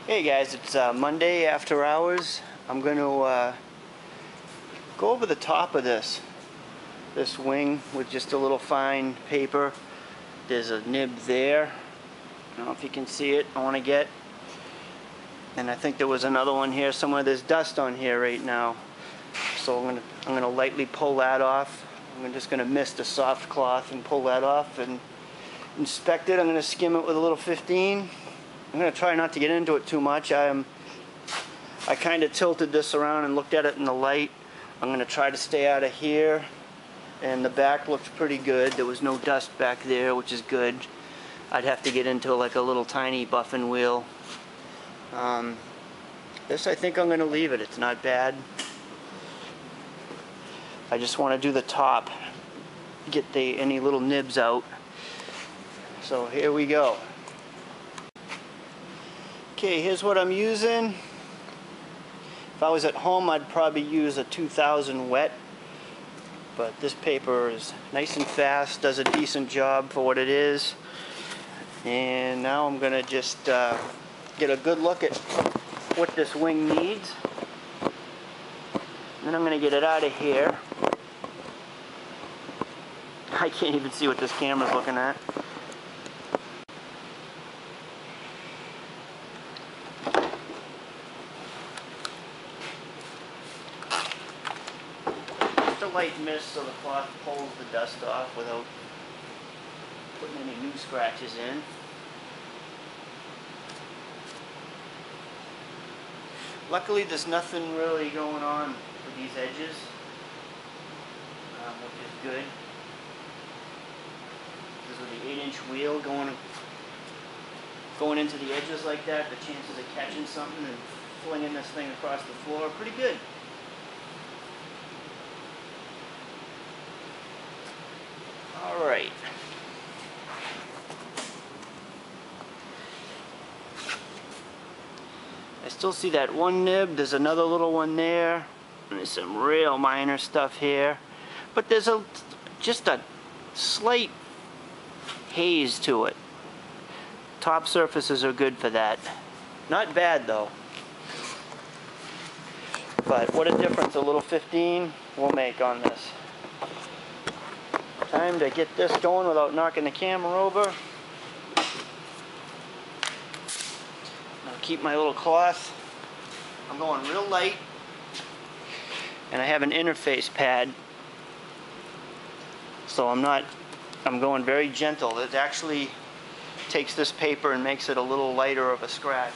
Hey guys, it's Monday after hours. I'm going to go over the top of this wing with just a little fine paper. There's a nib there. I don't know if you can see it. I want to get. And I think there was another one here somewhere. There's dust on here right now. So I'm gonna lightly pull that off. I'm just going to mist a soft cloth and pull that off and inspect it. I'm going to skim it with a little 15. I'm going to try not to get into it too much. I kind of tilted this around and looked at it in the light. I'm going to try to stay out of here. And the back looked pretty good. There was no dust back there, which is good. I'd have to get into like a little tiny buffing wheel. This I think I'm going to leave it. It's not bad. I just want to do the top. Get any little nibs out. So here we go. Okay, here's what I'm using. If I was at home, I'd probably use a 2000 wet, but this paper is nice and fast, does a decent job for what it is. And now I'm gonna just get a good look at what this wing needs. Then I'm gonna get it out of here. I can't even see what this camera's looking at. Light mist so the cloth pulls the dust off without putting any new scratches in. Luckily there's nothing really going on with these edges, which is good. Because with the 8-inch wheel going into the edges like that, the chances of catching something and flinging this thing across the floor are pretty good. Alright. I still see that one nib. There's another little one there. And there's some real minor stuff here. But there's just a slight haze to it. Top surfaces are good for that. Not bad though. But what a difference a little 15 will make on this. Time to get this going without knocking the camera over. I'll keep my little cloth. I'm going real light. And I have an interface pad. So I'm going very gentle. It actually takes this paper and makes it a little lighter of a scratch.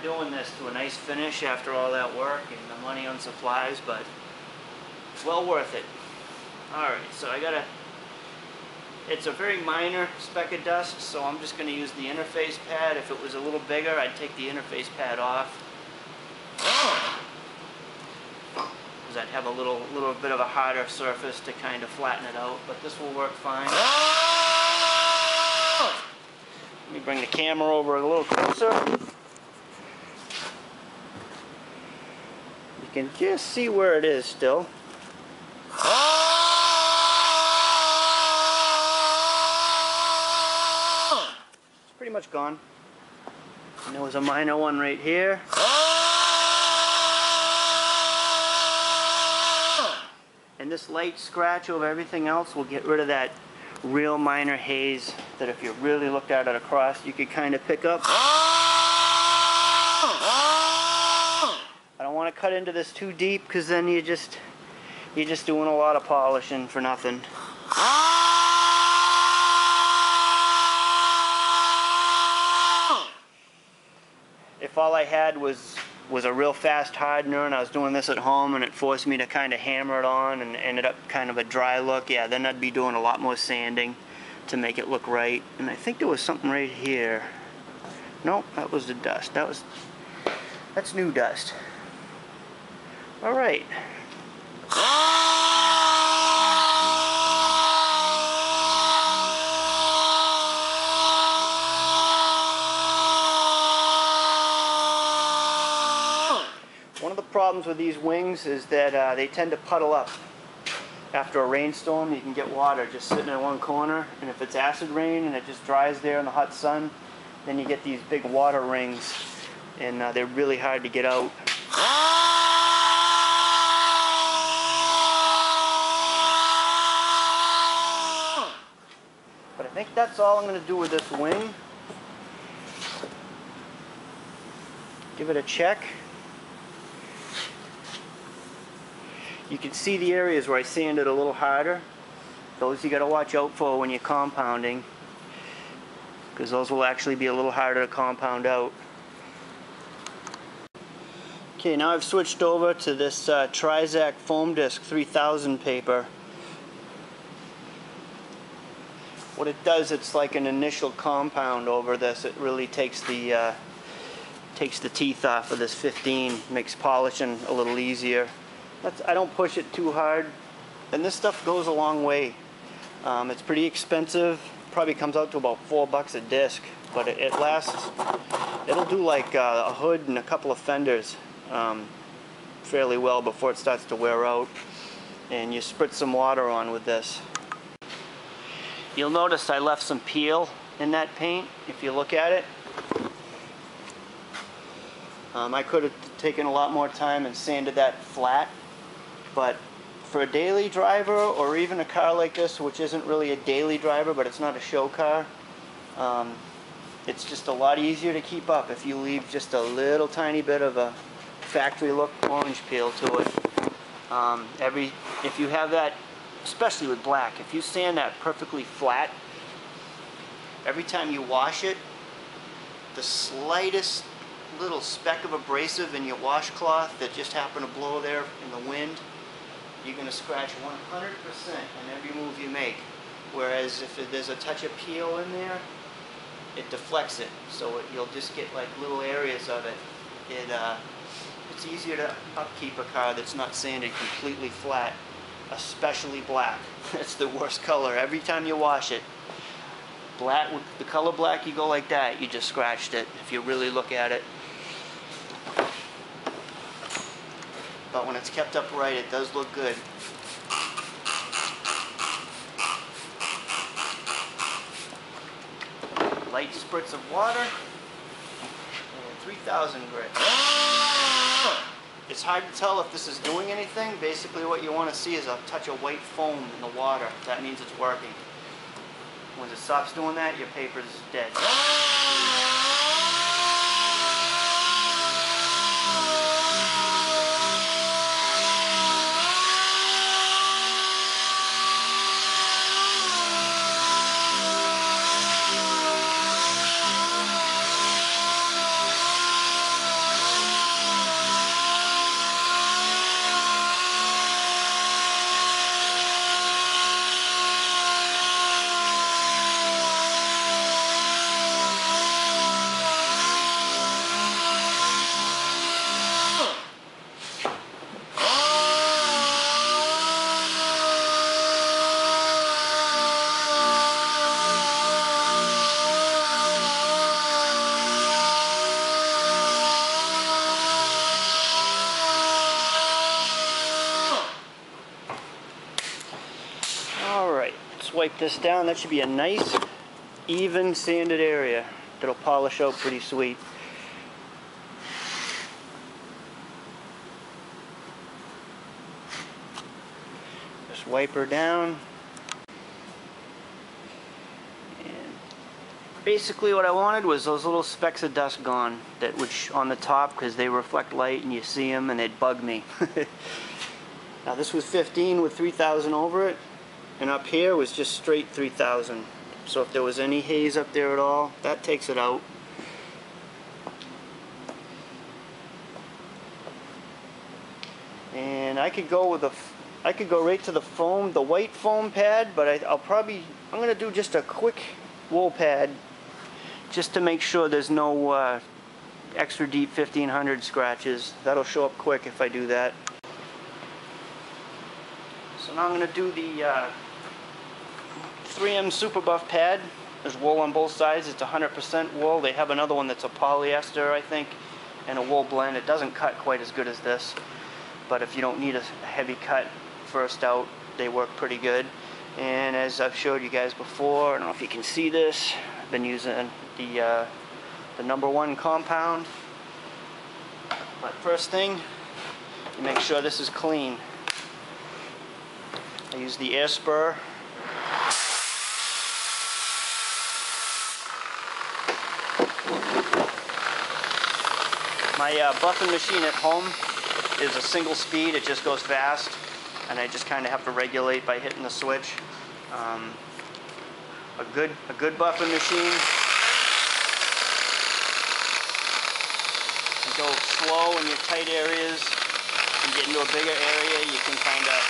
Doing this to a nice finish after all that work and the money on supplies, but it's well worth it. Alright, so it's a very minor speck of dust, so I'm just going to use the interface pad. If it was a little bigger, I'd take the interface pad off. Because I'd have a little bit of a harder surface to kind of flatten it out, but this will work fine. Let me bring the camera over a little closer. You can just see where it is still. It's pretty much gone. And there was a minor one right here. And this light scratch over everything else will get rid of that real minor haze that if you really looked at it across, you could kind of pick up. I don't want to cut into this too deep because then you're just doing a lot of polishing for nothing. If all I had was a real fast hardener and I was doing this at home and it forced me to kind of hammer it on and ended up kind of a dry look, yeah, then I'd be doing a lot more sanding to make it look right. And I think there was something right here. Nope, that was the dust. That's new dust. All right. problems with these wings is that they tend to puddle up. After a rainstorm, you can get water just sitting in one corner, and if it's acid rain and it just dries there in the hot sun, then you get these big water rings, and they're really hard to get out. But I think that's all I'm going to do with this wing. Give it a check. You can see the areas where I sanded a little harder. Those you got to watch out for when you're compounding, because those will actually be a little harder to compound out. Okay, now I've switched over to this Trizac foam disc 3000 paper. What it does, it's like an initial compound over this. It really takes the teeth off of this 15, makes polishing a little easier. I don't push it too hard, and this stuff goes a long way. It's pretty expensive. Probably comes out to about $4 a disc, but it lasts. It'll do like a hood and a couple of fenders fairly well before it starts to wear out. And you spritz some water on with this. You'll notice I left some peel in that paint if you look at it. I could have taken a lot more time and sanded that flat, but for a daily driver, or even a car like this, which isn't really a daily driver, but it's not a show car, it's just a lot easier to keep up if you leave just a little tiny bit of a factory look orange peel to it. If you have that, especially with black, if you sand that perfectly flat, every time you wash it, the slightest little speck of abrasive in your washcloth that just happened to blow there in the wind, you're going to scratch 100% in every move you make. Whereas if there's a touch of peel in there, it deflects it. So you'll just get like little areas of it. It's easier to upkeep a car that's not sanded completely flat, especially black. It's the worst color. Every time you wash it, black, with the color black, you go like that, you just scratched it if you really look at it. But when it's kept upright, it does look good. Light spritz of water, and 3000 grit. It's hard to tell if this is doing anything. Basically what you want to see is a touch of white foam in the water. That means it's working. When it stops doing that, your paper's dead. Wipe this down. That should be a nice, even sanded area that'll polish out pretty sweet. Just wipe her down. And basically what I wanted was those little specks of dust gone that on the top, because they reflect light and you see them and they'd bug me. Now this was 15 with 3000 over it. And up here was just straight 3000. So if there was any haze up there at all, that takes it out. And I could go right to the foam, the white foam pad, but I'm going to do just a quick wool pad just to make sure there's no extra deep 1500 scratches. That'll show up quick if I do that. So now I'm going to do the 3M Super Buff pad. There's wool on both sides. It's 100% wool. They have another one that's a polyester, I think. and a wool blend. It doesn't cut quite as good as this, but if you don't need a heavy cut first out, they work pretty good. And as I've showed you guys before, I don't know if you can see this, I've been using the #1 compound. But first thing, you make sure this is clean. I use the air spur. My buffing machine at home is a single speed, it just goes fast, and I just kind of have to regulate by hitting the switch. A good buffing machine, you go slow in your tight areas and get into a bigger area, you can kind of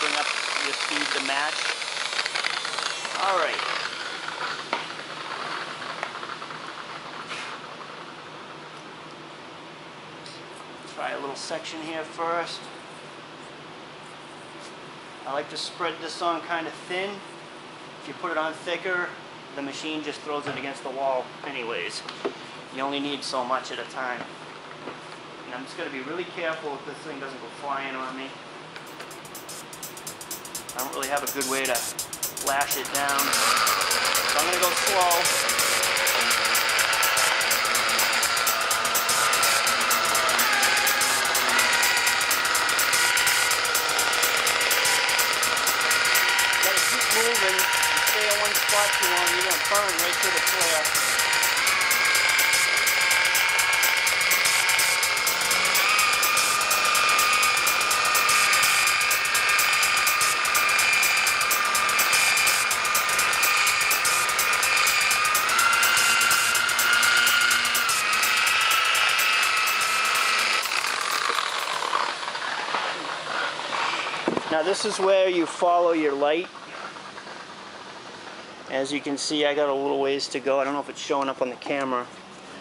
bring up your speed to match. Alright. Try a little section here first. I like to spread this on kind of thin. If you put it on thicker, the machine just throws it against the wall anyways. You only need so much at a time. And I'm just going to be really careful if this thing doesn't go flying on me. I don't really have a good way to lash it down. So I'm going to go slow. Moving, you stay in one spot too long, you're going to burn right through the flare. Now this is where you follow your light. As you can see, I got a little ways to go. I don't know if it's showing up on the camera,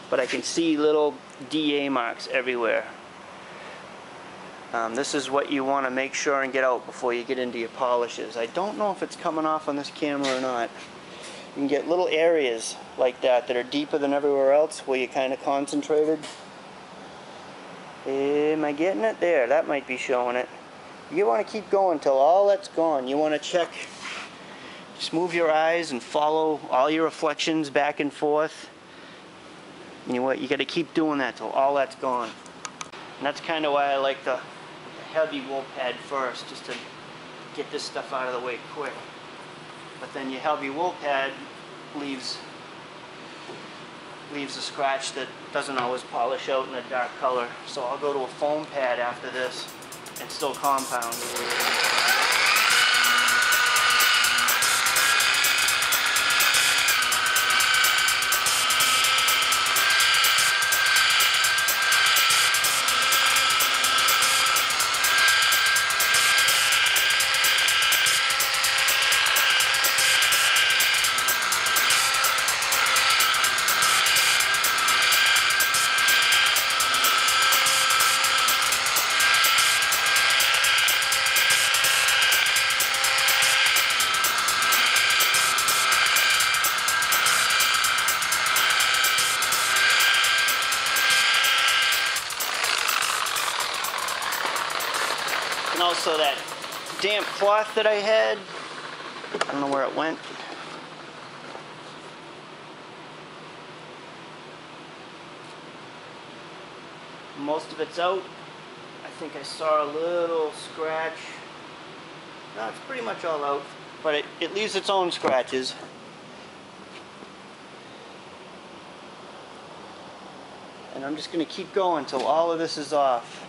but I can see little DA marks everywhere. This is what you want to make sure and get out before you get into your polishes. I don't know if it's coming off on this camera or not. You can get little areas like that that are deeper than everywhere else where you kind of concentrated. Am I getting it? There, that might be showing it. You want to keep going until all that's gone. You want to check. Just move your eyes and follow all your reflections back and forth. You know what? You got to keep doing that till all that's gone. And that's kind of why I like the heavy wool pad first, just to get this stuff out of the way quick. But then your heavy wool pad leaves a scratch that doesn't always polish out in a dark color. So I'll go to a foam pad after this and still compound. And also that damp cloth that I had, I don't know where it went. Most of it's out. I think I saw a little scratch. No, it's pretty much all out, but it leaves its own scratches. And I'm just going to keep going until all of this is off.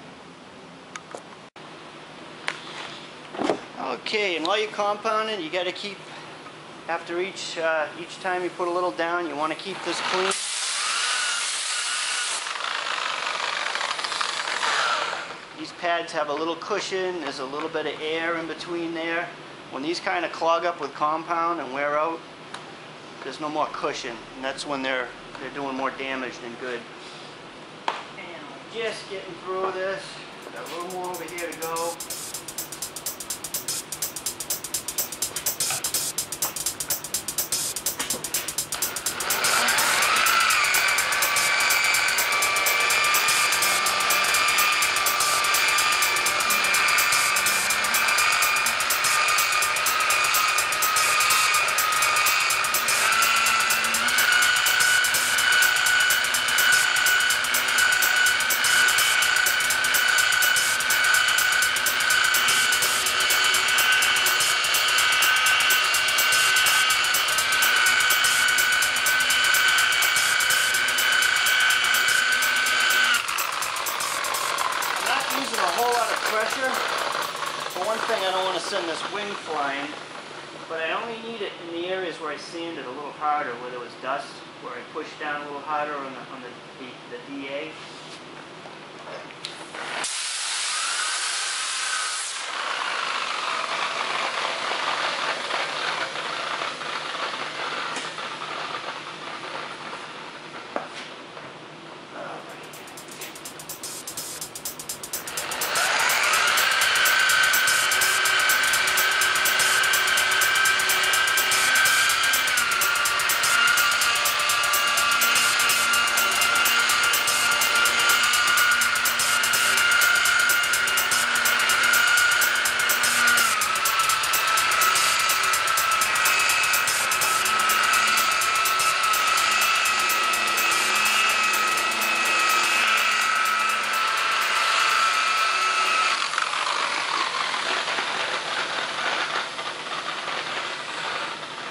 Okay, and while you're compounding, you got to keep, after each time you put a little down, you want to keep this clean. These pads have a little cushion, there's a little bit of air in between there. When these kind of clog up with compound and wear out, there's no more cushion, and that's when they're doing more damage than good. And we're just getting through this. Got a little more over here to go. whole lot of pressure. For one thing, I don't want to send this wing flying, but I only need it in the areas where I sanded a little harder, where there was dust, where I pushed down a little harder on the DA.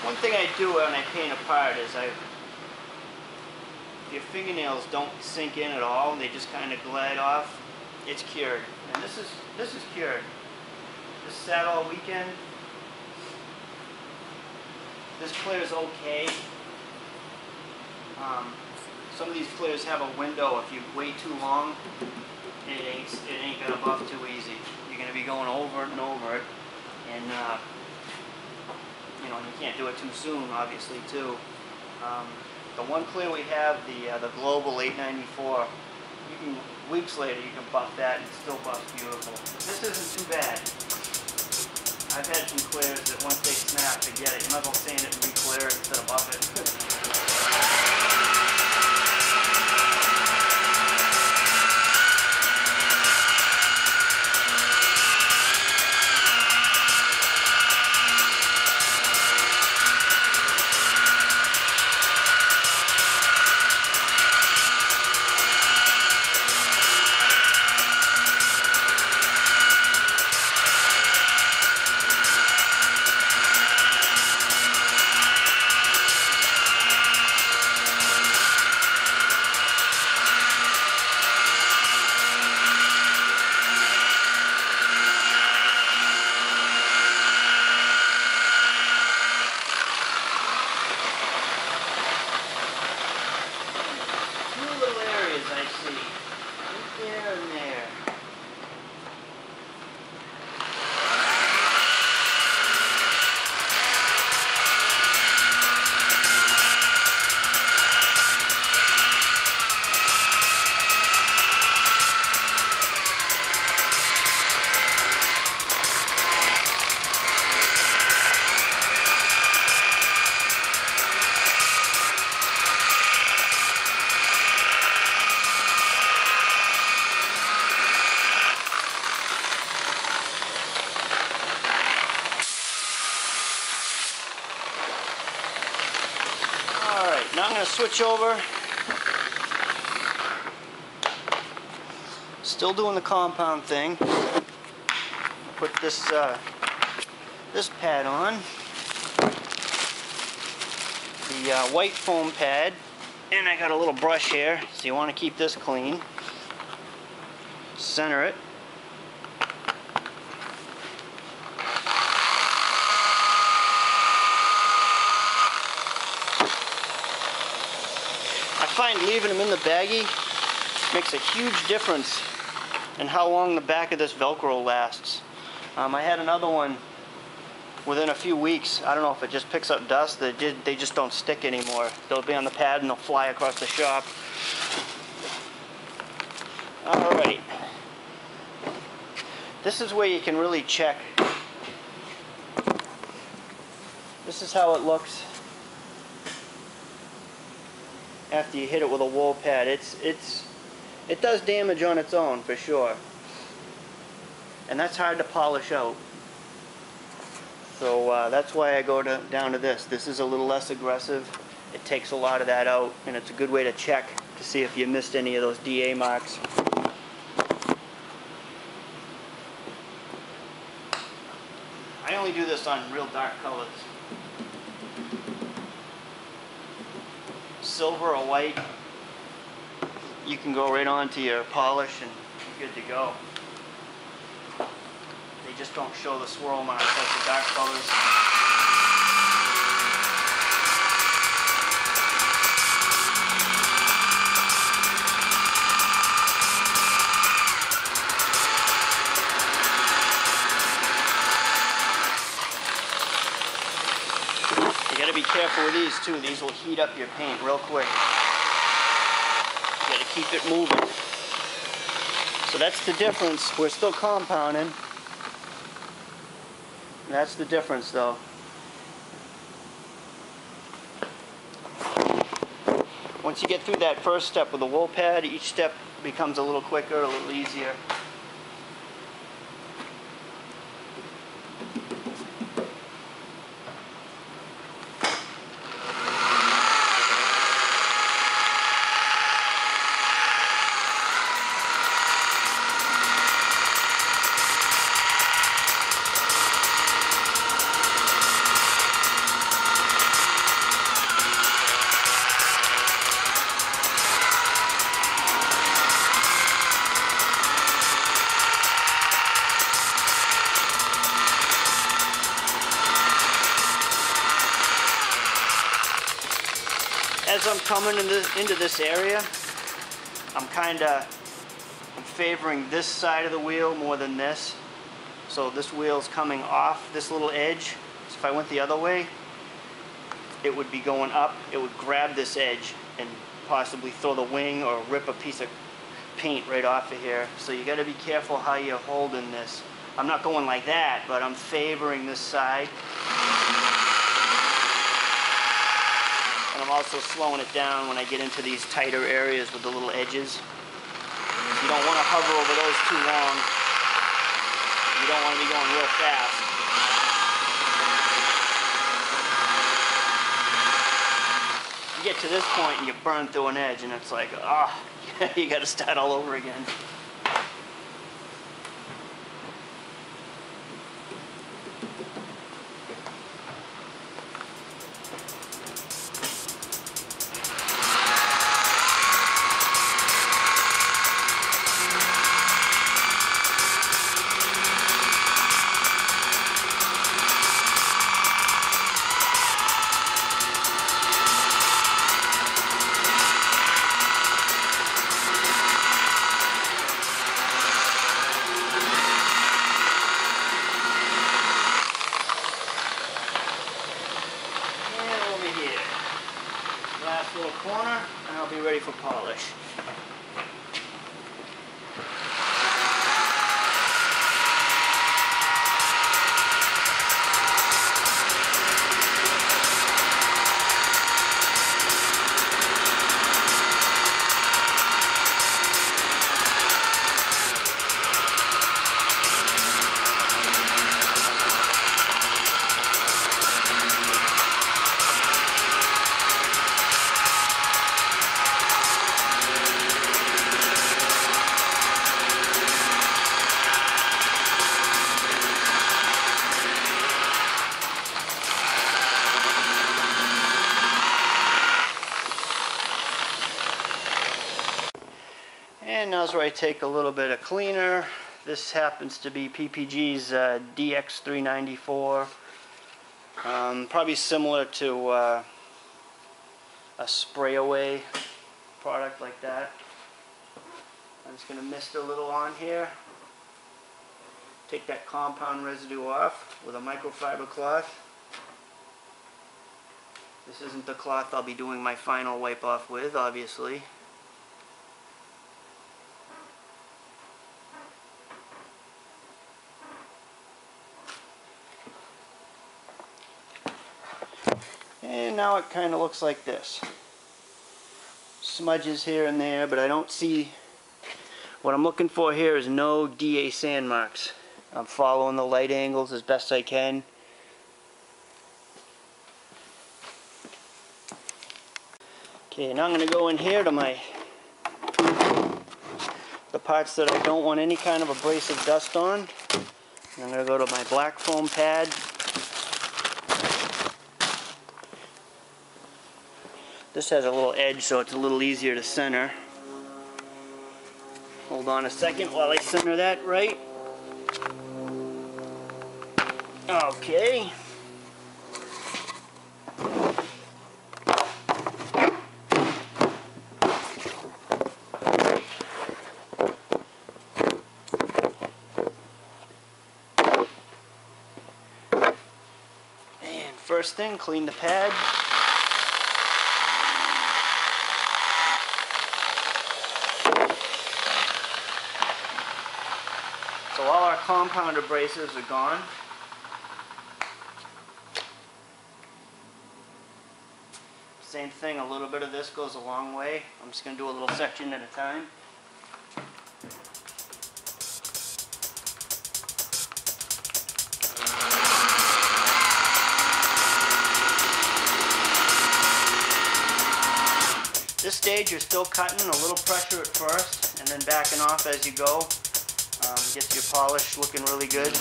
One thing I do when I paint a part is your fingernails don't sink in at all, they just kind of glide off. It's cured. And this is cured. This sat all weekend. This clear is okay. Some of these clears have a window. If you wait too long, it ain't gonna buff too easy. You're gonna be going over it and over it, and you know, you can't do it too soon, obviously, too. The one clear we have, the Global 894, weeks later you can buff that and it still buffs beautiful. This isn't too bad. I've had some clears that once they snap, forget it. You might as well sand it and re-clear it instead of buff it. Now I'm going to switch over. Still doing the compound thing. Put this this pad on. The white foam pad. And I got a little brush here, so you want to keep this clean. Center it. I find leaving them in the baggie makes a huge difference in how long the back of this Velcro lasts. I had another one within a few weeks. I don't know if it just picks up dust. They just don't stick anymore. They'll be on the pad and they'll fly across the shop. Alright. This is where you can really check. This is how it looks after you hit it with a wool pad. It does damage on its own for sure, and that's hard to polish out. So that's why I go down to this. This is a little less aggressive. It takes a lot of that out, and it's a good way to check to see if you missed any of those DA marks. I only do this on real dark colors. Silver or white, you can go right on to your polish and you're good to go. They just don't show the swirl marks like the dark colors. You gotta be careful with these too. These will heat up your paint real quick. You gotta keep it moving. So that's the difference. We're still compounding. That's the difference though. Once you get through that first step with the wool pad, each step becomes a little quicker, a little easier. As I'm coming into this area, I'm favoring this side of the wheel more than this. So this wheel's coming off this little edge. So if I went the other way, it would be going up. It would grab this edge and possibly throw the wing or rip a piece of paint right off of here. So you got to be careful how you're holding this. I'm not going like that, but I'm favoring this side. And I'm also slowing it down when I get into these tighter areas with the little edges. You don't want to hover over those too long. You don't want to be going real fast. You get to this point and you burn through an edge and it's like, ah, you got to start all over again. Last little corner, and I'll be ready for polish. And now's where I take a little bit of cleaner. This happens to be PPG's DX394. Probably similar to a spray away product like that. I'm just going to mist a little on here. Take that compound residue off with a microfiber cloth. This isn't the cloth I'll be doing my final wipe off with, obviously. And now it kind of looks like this. Smudges here and there, but I don't see, what I'm looking for here is no DA sand marks. I'm following the light angles as best I can. Okay, now I'm going to go in here to the parts that I don't want any kind of abrasive dust on. I'm going to go to my black foam pad. This has a little edge, so it's a little easier to center. Hold on a second while I center that right. Okay. And first thing, clean the pad. So all our compound abrasives are gone. Same thing, a little bit of this goes a long way. I'm just going to do a little section at a time. This stage you're still cutting, a little pressure at first and then backing off as you go. Gets your polish looking really good.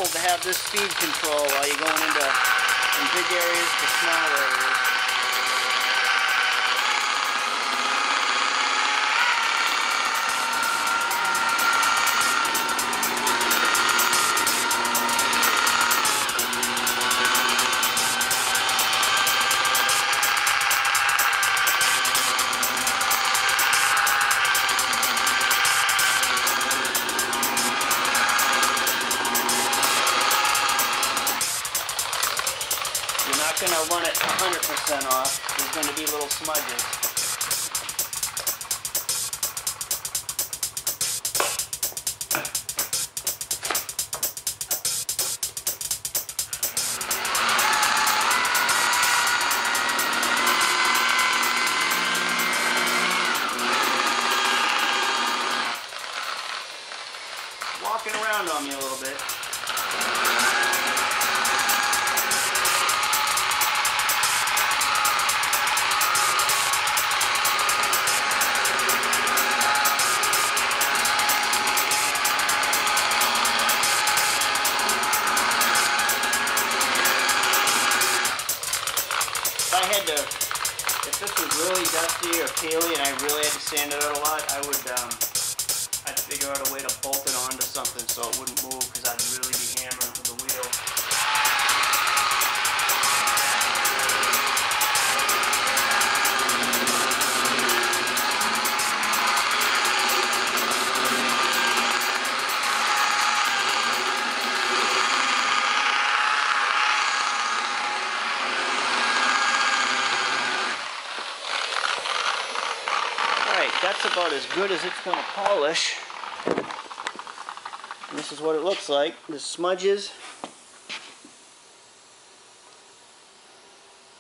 To have this speed control while you're going into from big areas to small areas. Going to run it 100% off. There's going to be little smudges. Walking around on me a little bit. If this was really dusty or peely and I really had to sand it out a lot, I'd figure out a way to bolt it onto something so it wouldn't move, because I'd really be hammering with the wheel. That's about as good as it's going to polish. And this is what it looks like. The smudges.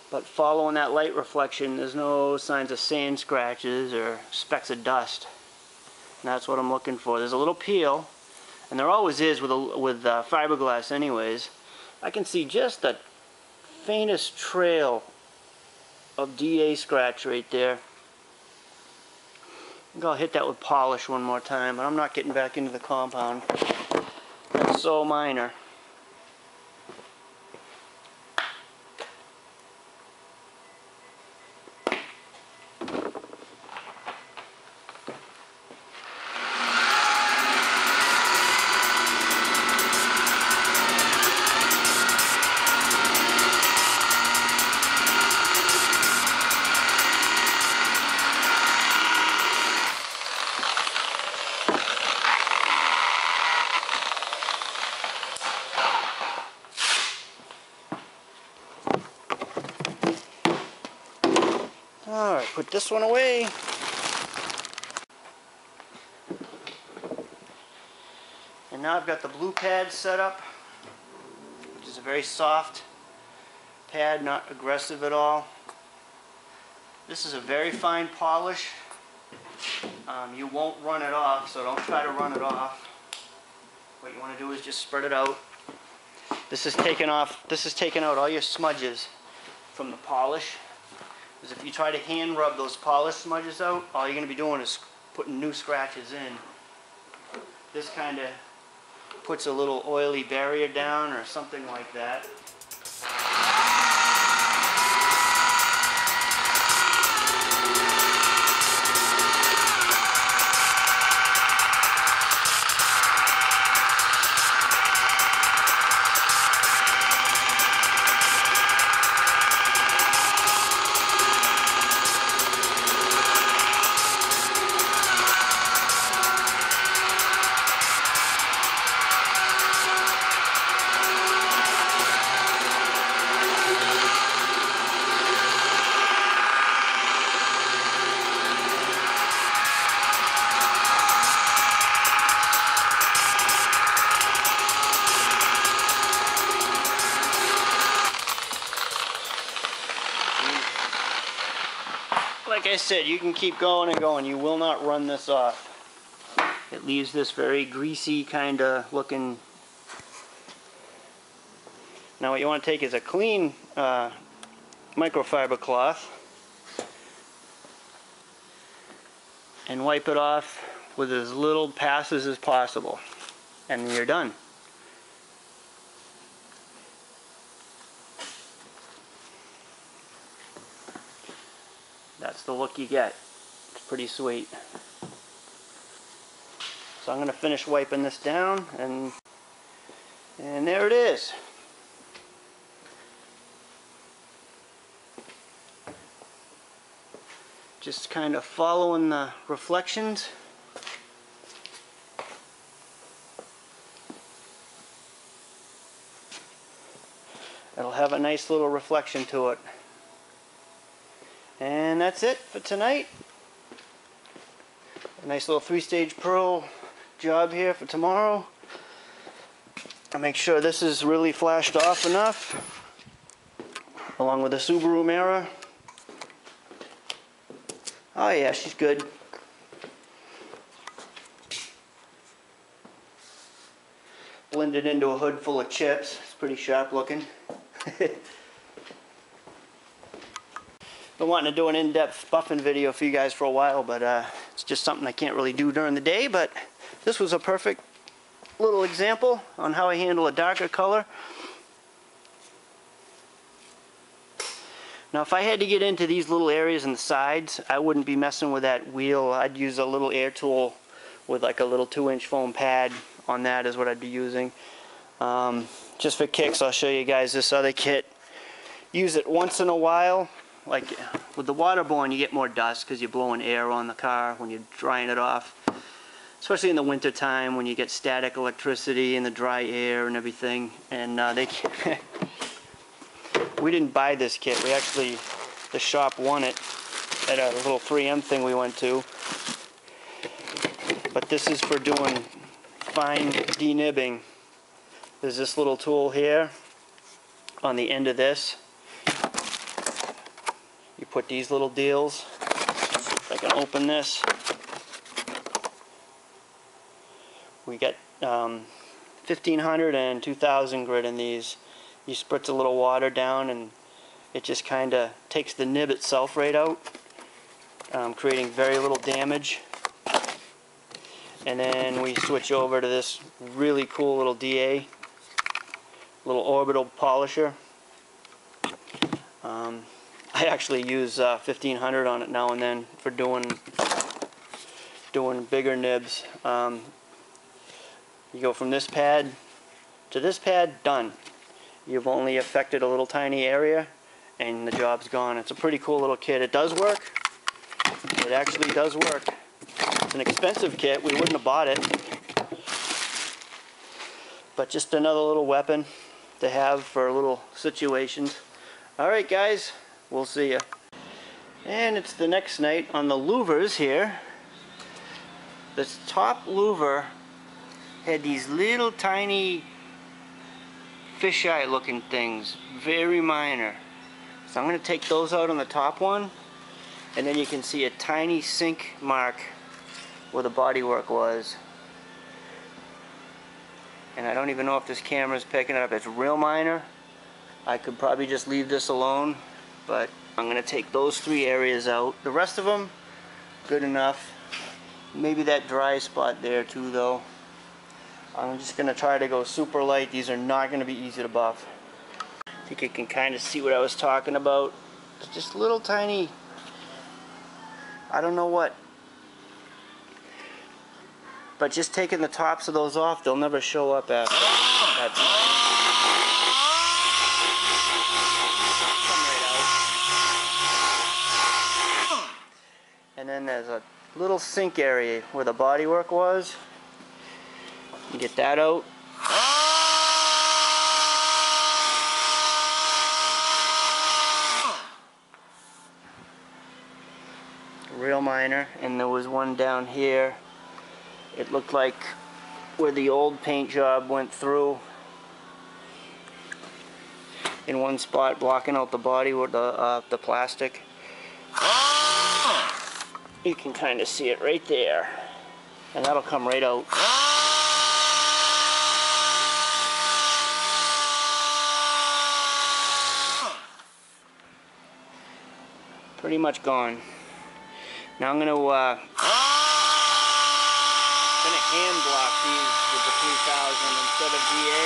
But following that light reflection, there's no signs of sand scratches or specks of dust. And that's what I'm looking for. There's a little peel, and there always is with fiberglass anyways. I can see just the faintest trail of DA scratch right there. I think I'll hit that with polish one more time, but I'm not getting back into the compound. That's so minor. Alright, put this one away. And now I've got the blue pad set up, which is a very soft pad, not aggressive at all. This is a very fine polish. You won't run it off, so don't try to run it off. What you want to do is just spread it out. This is taking out all your smudges from the polish. Because if you try to hand rub those polish smudges out, all you're going to be doing is putting new scratches in. This kind of puts a little oily barrier down or something like that. Like I said, you can keep going and going. You will not run this off. It leaves this very greasy kind of looking. Now what you want to take is a clean microfiber cloth and wipe it off with as little passes as possible, and you're done. That's the look you get. It's pretty sweet. So I'm going to finish wiping this down, and there it is. Just kind of following the reflections. It'll have a nice little reflection to it. And that's it for tonight. A nice little 3-stage pearl job here for tomorrow. I'll make sure this is really flashed off enough, along with the Subaru mirror. Oh yeah, she's good. Blended into a hood full of chips. It's pretty sharp looking. Been wanting to do an in-depth buffing video for you guys for a while, but it's just something I can't really do during the day. But this was a perfect little example on how I handle a darker color. Now if I had to get into these little areas in the sides, I wouldn't be messing with that wheel. I'd use a little air tool with like a little 2-inch foam pad on that is what I'd be using. Just for kicks, I'll show you guys this other kit. Use it once in a while. Like with the waterborne, you get more dust because you're blowing air on the car when you're drying it off. Especially in the winter time when you get static electricity and the dry air and everything. And we didn't buy this kit. We actually, the shop won it at a little 3M thing we went to. But this is for doing fine denibbing. There's this little tool here on the end of this. You put these little deals. If I can open this. We get 1500 and 2000 grit in these. You spritz a little water down and it just kind of takes the nib itself right out, creating very little damage. And then we switch over to this really cool little DA, little orbital polisher. I actually use 1500 on it now and then for doing bigger nibs. You go from this pad to this pad, done. You've only affected a little tiny area and the job's gone. It's a pretty cool little kit. It does work. It actually does work. It's an expensive kit. We wouldn't have bought it. But just another little weapon to have for little situations. Alright guys, we'll see ya. And it's the next night on the louvers here. This top louver had these little tiny fisheye looking things, very minor. So I'm going to take those out on the top one, and then you can see a tiny sink mark where the bodywork was. And I don't even know if this camera's picking it up. It's real minor. I could probably just leave this alone, but I'm going to take those 3 areas out. The rest of them, good enough. Maybe that dry spot there too though. I'm just going to try to go super light. These are not going to be easy to buff. I think you can kind of see what I was talking about. It's just little tiny, I don't know what. But just taking the tops of those off, they'll never show up after that time. And then there's a little sink area where the bodywork was. You get that out. Real minor. And there was one down here. It looked like where the old paint job went through. In one spot, blocking out the body with the plastic. You can kind of see it right there, and that'll come right out. Pretty much gone. Now I'm gonna hand block these with the 3000 instead of VA.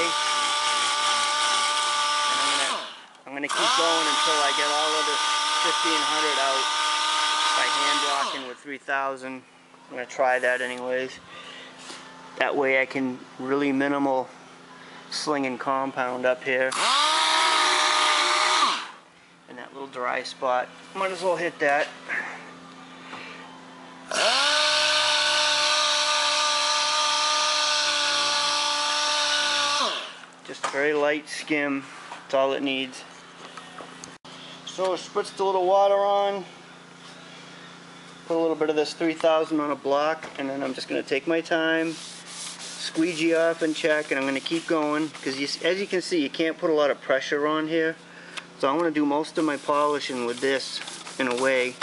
And I'm gonna keep going until I get all of this 1500 out. By hand blocking with 3000. I'm going to try that anyways. That way I can really minimal slinging compound up here. And that little dry spot. Might as well hit that. Just very light skim. That's all it needs. So I spritzed a little water on. Put a little bit of this 3000 on a block, and then I'm just going to take my time, squeegee off and check, and I'm going to keep going, because as you can see, you can't put a lot of pressure on here. So I'm going to do most of my polishing with this in a way.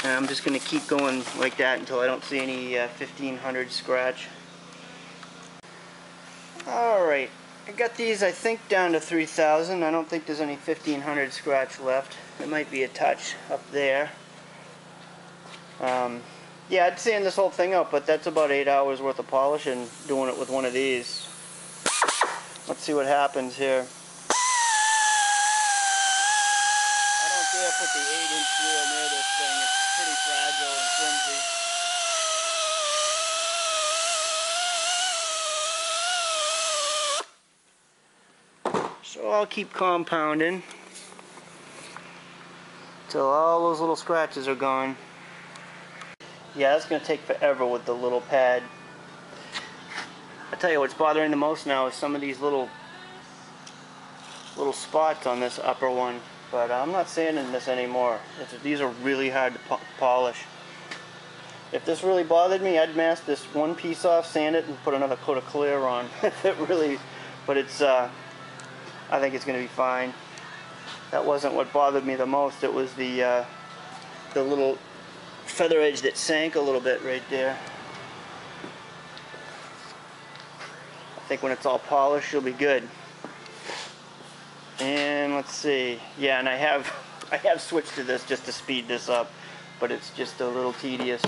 And I'm just going to keep going like that until I don't see any 1500 scratch. Alright, I got these I think down to 3000. I don't think there's any 1500 scratch left. It might be a touch up there. Yeah, I'd sand this whole thing up, but that's about 8 hours worth of polishing doing it with one of these. Let's see what happens here. I don't dare put the 8-inch wheel near this thing. It's pretty fragile and flimsy. So I'll keep compounding till all those little scratches are gone. Yeah, that's going to take forever with the little pad. I tell you what's bothering the most now is some of these little spots on this upper one. But I'm not sanding this anymore. These are really hard to polish. If this really bothered me, I'd mask this one piece off, sand it, and put another coat of clear on. If it really, but it's I think it's going to be fine. That wasn't what bothered me the most. It was the little feather edge that sank a little bit right there. I think when it's all polished, it'll be good. And let's see. Yeah, and I have switched to this just to speed this up, but it's just a little tedious.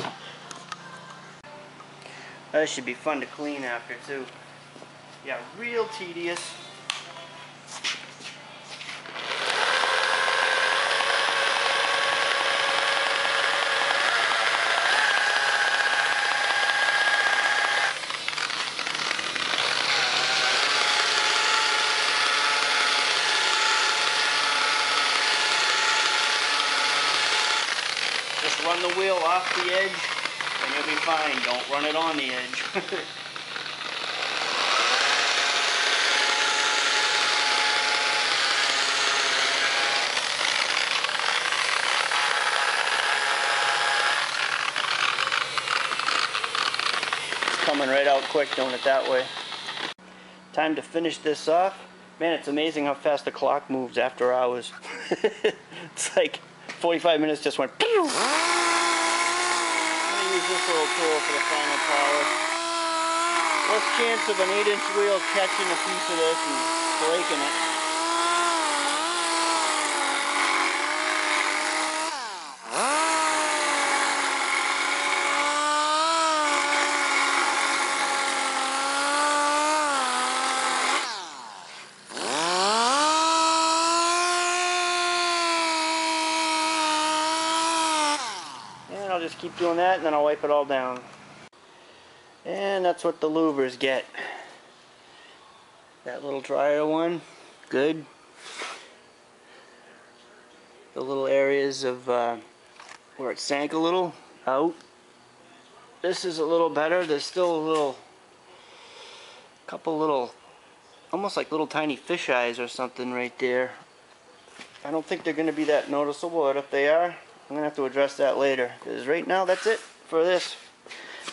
That should be fun to clean after too. Yeah, real tedious. Just run the wheel off the edge and you'll be fine. Don't run it on the edge. It's coming right out quick doing it that way. Time to finish this off. Man, it's amazing how fast the clock moves after hours. It's like 45 minutes just went. I'm going to use this little tool for the final polish. Less chance of an 8-inch wheel catching a piece of this and breaking it. just keep doing that and then I'll wipe it all down. And that's what the louvers get. That little dryer one, good. The little areas of where it sank a little, out. This is a little better. There's still a couple little, almost like little tiny fish eyes or something right there. I don't think they're going to be that noticeable, but if they are, I'm going to have to address that later. Because right now, that's it for this.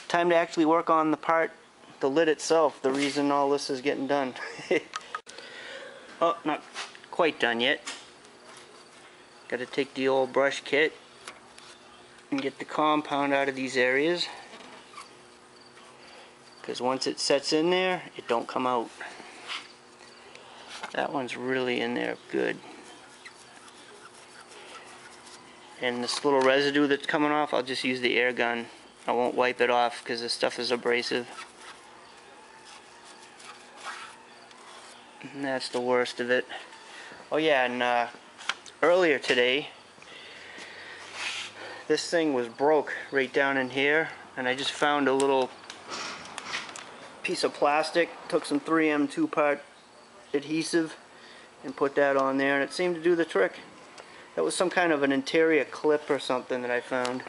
Time to actually work on the lid itself, the reason all this is getting done. Oh, not quite done yet. Got to take the old brush kit and get the compound out of these areas. Because once it sets in there, it don't come out. That one's really in there good. And this little residue that's coming off, I'll just use the air gun. I won't wipe it off because this stuff is abrasive. And that's the worst of it. Oh yeah, and earlier today, this thing was broke right down in here, and I just found a little piece of plastic, took some 3M 2-part adhesive and put that on there, and it seemed to do the trick. That was some kind of an interior clip or something that I found.